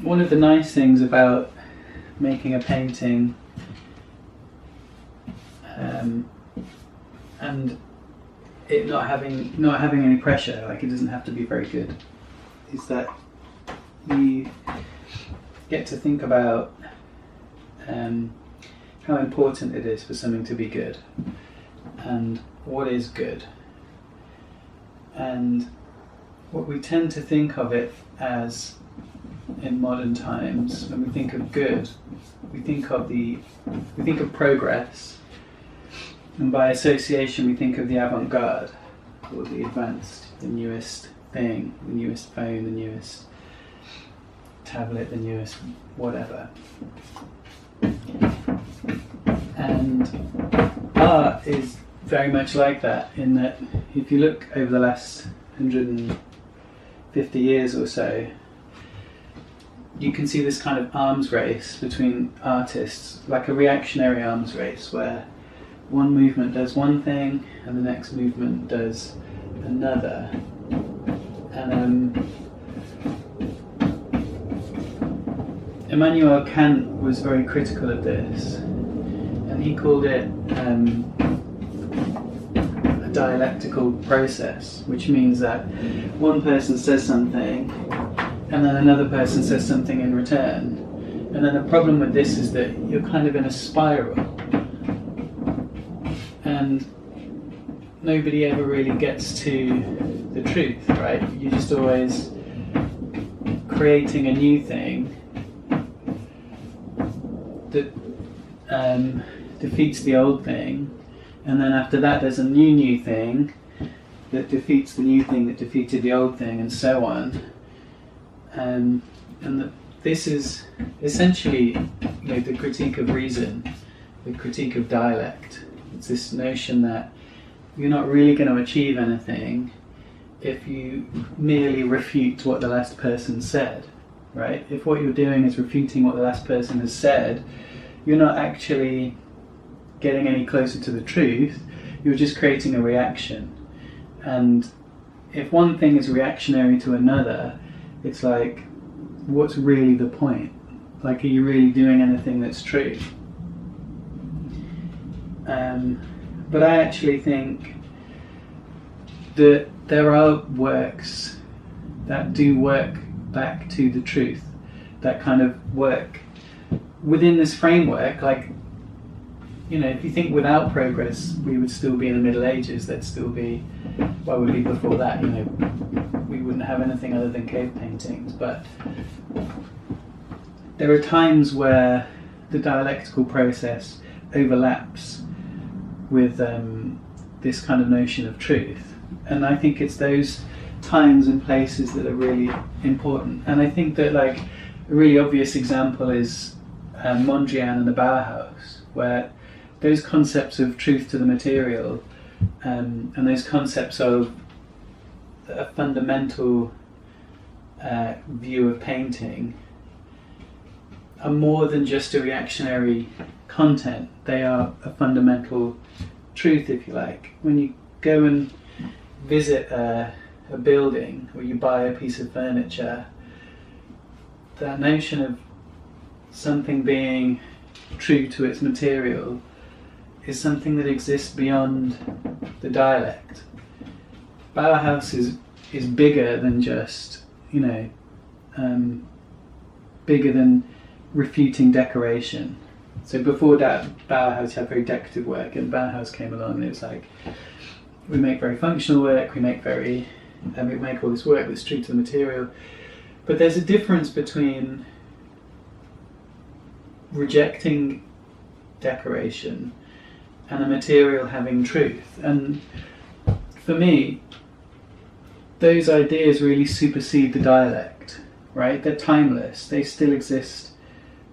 one of the nice things about making a painting and it not having any pressure, like it doesn't have to be very good, is that you get to think about how important it is for something to be good and what is good. And what we tend to think of it as in modern times, when we think of good, we think of progress, and by association we think of the avant-garde, or the advanced, the newest thing, the newest phone, the newest tablet, the newest whatever. And art is very much like that, in that if you look over the last 150 years or so, you can see this kind of arms race between artists, like a reactionary arms race, where one movement does one thing and the next movement does another. And Immanuel Kant was very critical of this, and he called it a dialectical process, which means that one person says something and then another person says something in return. And then the problem with this is that you're kind of in a spiral, and nobody ever really gets to the truth, right? You're just always creating a new thing that defeats the old thing, and then after that there's a new thing that defeats the new thing that defeated the old thing, and so on. This is essentially, the critique of reason, the critique of dialect. It's this notion that you're not really going to achieve anything if you merely refute what the last person said, right? If what you're doing is refuting what the last person has said, you're not actually getting any closer to the truth, you're just creating a reaction. And if one thing is reactionary to another, it's like, what's really the point? Like, are you really doing anything that's true? But I actually think that there are works that do work back to the truth, that kind of work within this framework. Like, if you think without progress, we would still be in the Middle Ages. There'd still be, what would be before that? We wouldn't have anything other than cave paintings. But there are times where the dialectical process overlaps with this kind of notion of truth, and I think it's those times and places that are really important. And I think that, like, a really obvious example is Mondrian and the Bauhaus, where those concepts of truth to the material and those concepts of a fundamental view of painting are more than just a reactionary content. They are a fundamental truth, if you like. When you go and visit a building, or you buy a piece of furniture, that notion of something being true to its material is something that exists beyond the dialect. Bauhaus is bigger than just, bigger than refuting decoration. So before that, Bauhaus had very decorative work, and Bauhaus came along and it was like, we make very functional work, we make all this work that's true to the material. But there's a difference between rejecting decoration and a material having truth. And for me, those ideas really supersede the dialect, right? They're timeless, they still exist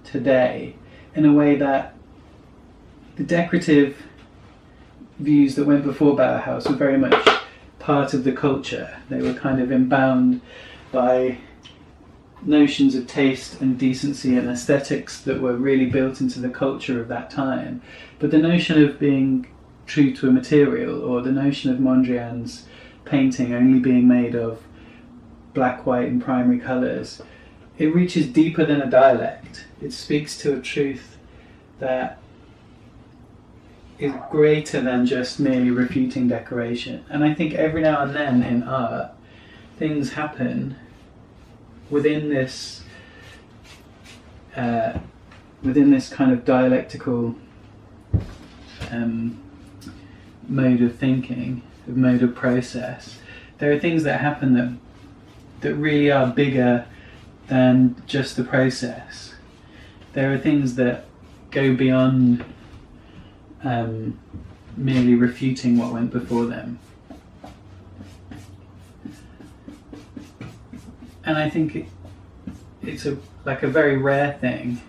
today, in a way that the decorative views that went before Bauhaus were very much part of the culture. They were kind of imbound by notions of taste and decency and aesthetics that were really built into the culture of that time. But the notion of being true to a material, or the notion of Mondrian's painting only being made of black, white and primary colours, it reaches deeper than a dialect. It speaks to a truth that is greater than just merely refuting decoration. And I think every now and then in art, things happen within this kind of dialectical mode of thinking, mode of process. There are things that happen that really are bigger than just the process. There are things that go beyond merely refuting what went before them. And I think it's like a very rare thing,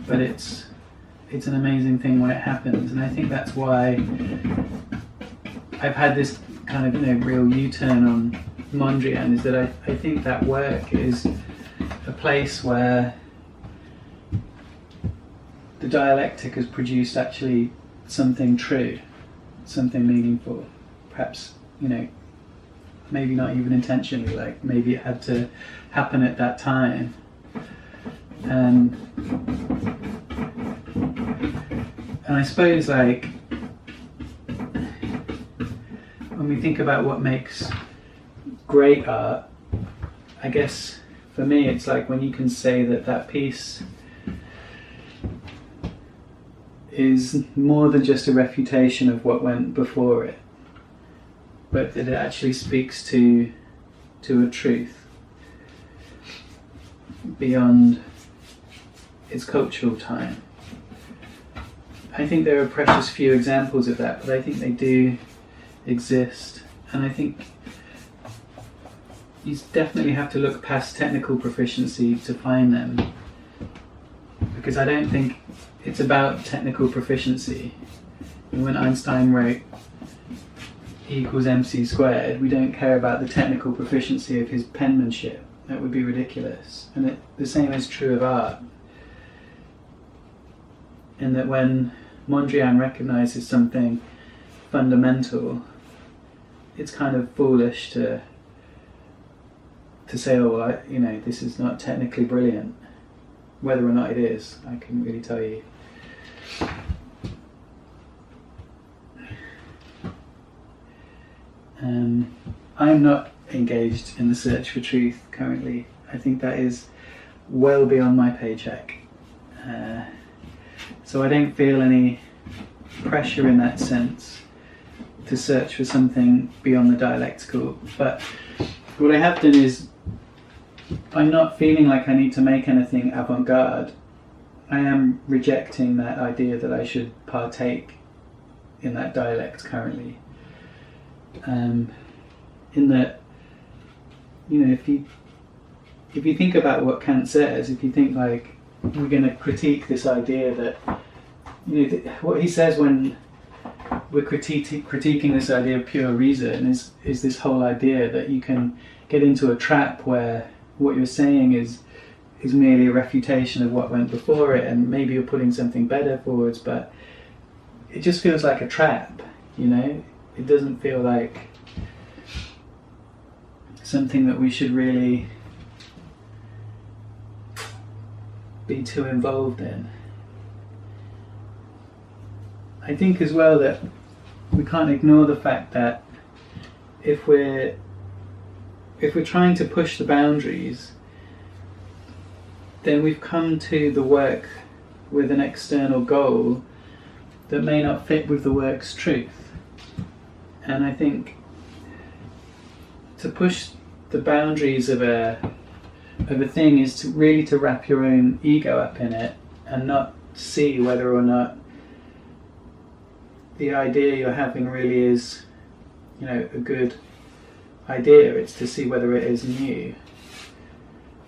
but it's an amazing thing when it happens. And I think that's why I've had this kind of real U-turn on Mondrian, is that I think that work is a place where the dialectic has produced actually something true, something meaningful. Perhaps, maybe not even intentionally, like maybe it had to happen at that time. And I suppose, like, when we think about what makes great art, I guess for me it's like when you can say that piece is more than just a refutation of what went before it, but that it actually speaks to a truth beyond its cultural time. I think there are precious few examples of that, but I think they do exist. And I think you definitely have to look past technical proficiency to find them, because I don't think it's about technical proficiency. When Einstein wrote E equals mc squared, we don't care about the technical proficiency of his penmanship. That would be ridiculous. And the same is true of art. In that when Mondrian recognises something fundamental, it's kind of foolish to say, oh, well, this is not technically brilliant. Whether or not it is, I couldn't really tell you. I'm not engaged in the search for truth currently. I think that is well beyond my paycheck. So I don't feel any pressure in that sense to search for something beyond the dialectical. But what I have done is, I'm not feeling like I need to make anything avant-garde. I am rejecting that idea that I should partake in that dialect currently. In that, if you think about what Kant says, if you think like we're going to critique this idea that, what he says when we're critiquing this idea of pure reason is this whole idea that you can get into a trap where what you're saying is merely a refutation of what went before it, and maybe you're putting something better forwards, but it just feels like a trap, It doesn't feel like something that we should really be too involved in. I think as well that we can't ignore the fact that if we're trying to push the boundaries, then we've come to the work with an external goal that may not fit with the work's truth. And I think to push the boundaries of a thing is to really to wrap your own ego up in it and not see whether or not the idea you're having really is, a good idea. It's to see whether it is new.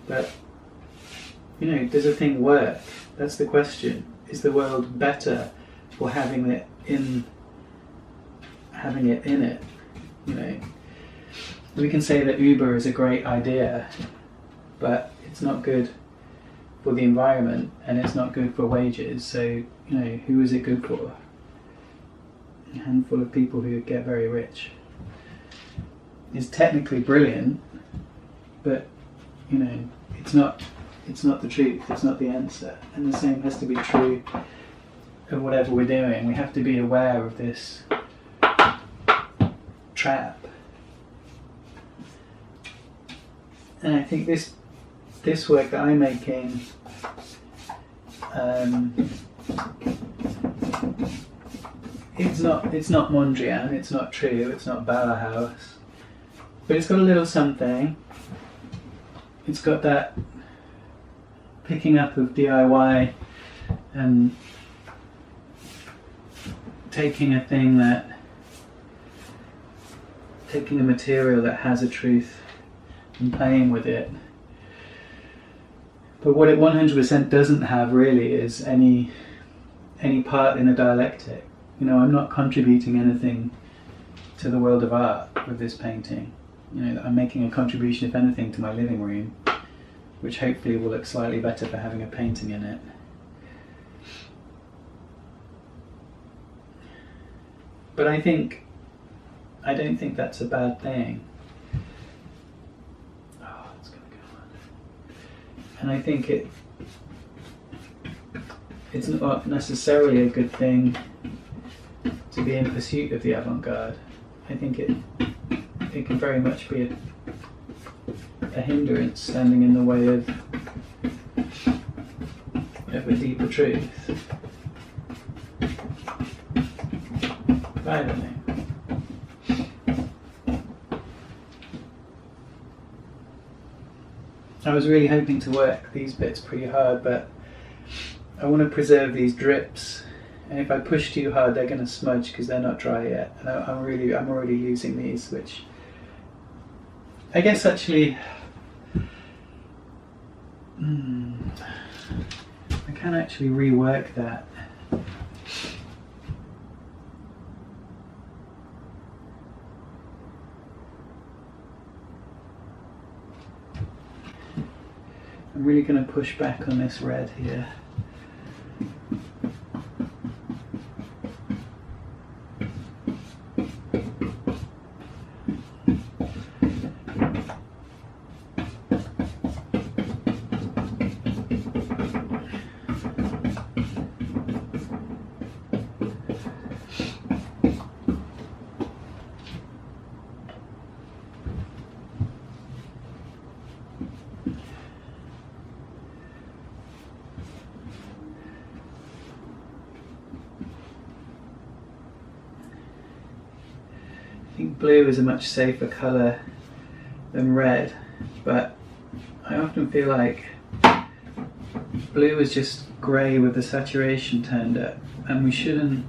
But, does a thing work? That's the question. Is the world better for having it in it? We can say that Uber is a great idea, but it's not good for the environment and it's not good for wages. So, who is it good for? A handful of people who get very rich. It's technically brilliant, but you know, it's not the truth, it's not the answer. And the same has to be true of whatever we're doing. We have to be aware of this trap. And I think this work that I'm making it's not Mondrian, it's not true, it's not Bauhaus, but it's got a little something. It's got that picking up of DIY and taking a material that has a truth and playing with it. But what it 100% doesn't have really is any part in a dialectic. You know, I'm not contributing anything to the world of art with this painting. You know, I'm making a contribution, if anything, to my living room, which hopefully will look slightly better for having a painting in it. But I don't think that's a bad thing. Oh, it's going to go on. And I think it's not necessarily a good thing to be in pursuit of the avant-garde. I think it can very much be a hindrance standing in the way of a deeper truth. I don't know. I was really hoping to work these bits pretty hard, but I want to preserve these drips, and if I push too hard they're going to smudge because they're not dry yet, and I'm already losing these, which I guess actually I can actually rework that. I'm really going to push back on this red here. I think blue is a much safer colour than red, but I often feel like blue is just grey with the saturation turned up, and we shouldn't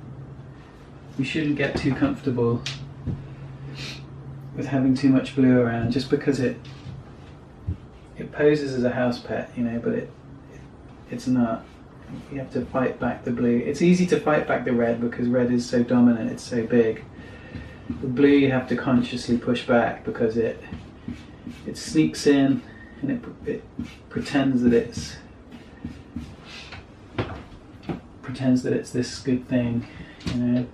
get too comfortable with having too much blue around, just because it poses as a house pet, you know, but it's not. You have to fight back the blue. It's easy to fight back the red because red is so dominant, it's so big. The blue you have to consciously push back because it sneaks in and it pretends that it's this good thing, you know.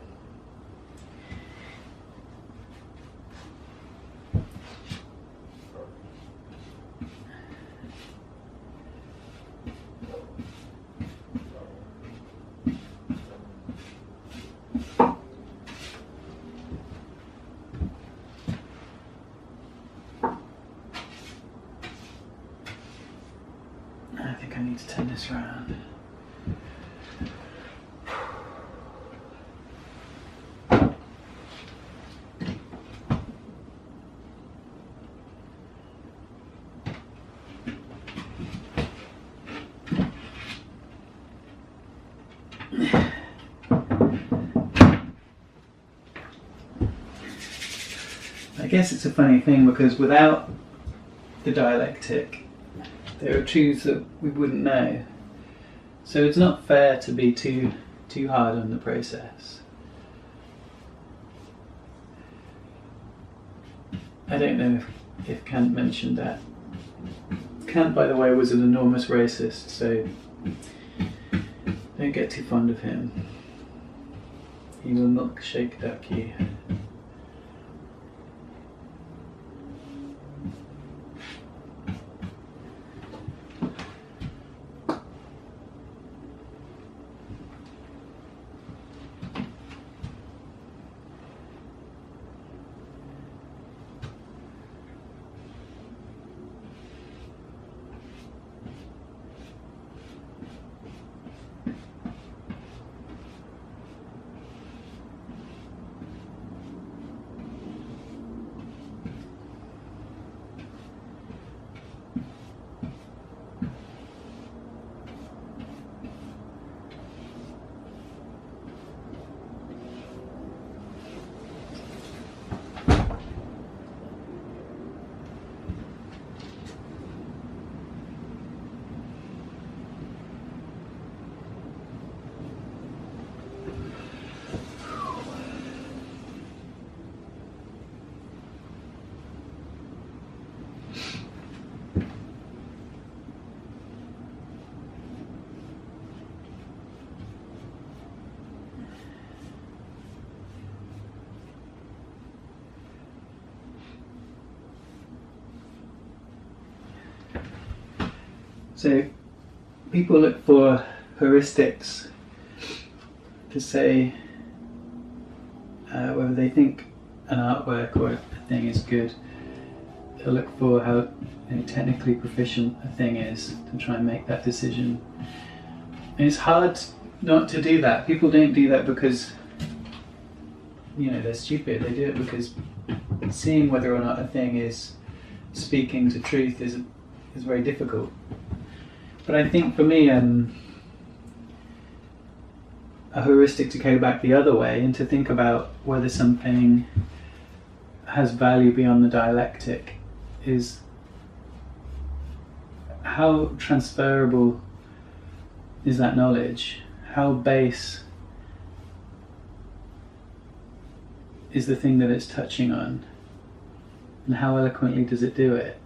I think I need to turn this around. I guess it's a funny thing because without the dialectic, there are truths that we wouldn't know. So it's not fair to be too hard on the process. I don't know if Kant mentioned that. Kant, by the way, was an enormous racist, so don't get too fond of him. He will milkshake duck you. So people look for heuristics to say whether they think an artwork or a thing is good. They'll look for how technically proficient a thing is to try and make that decision. And it's hard not to do that. People don't do that because they're stupid. They do it because seeing whether or not a thing is speaking to truth is very difficult. But I think for me, a heuristic to go back the other way and to think about whether something has value beyond the dialectic is how transferable is that knowledge? How base is the thing that it's touching on? And how eloquently does it do it?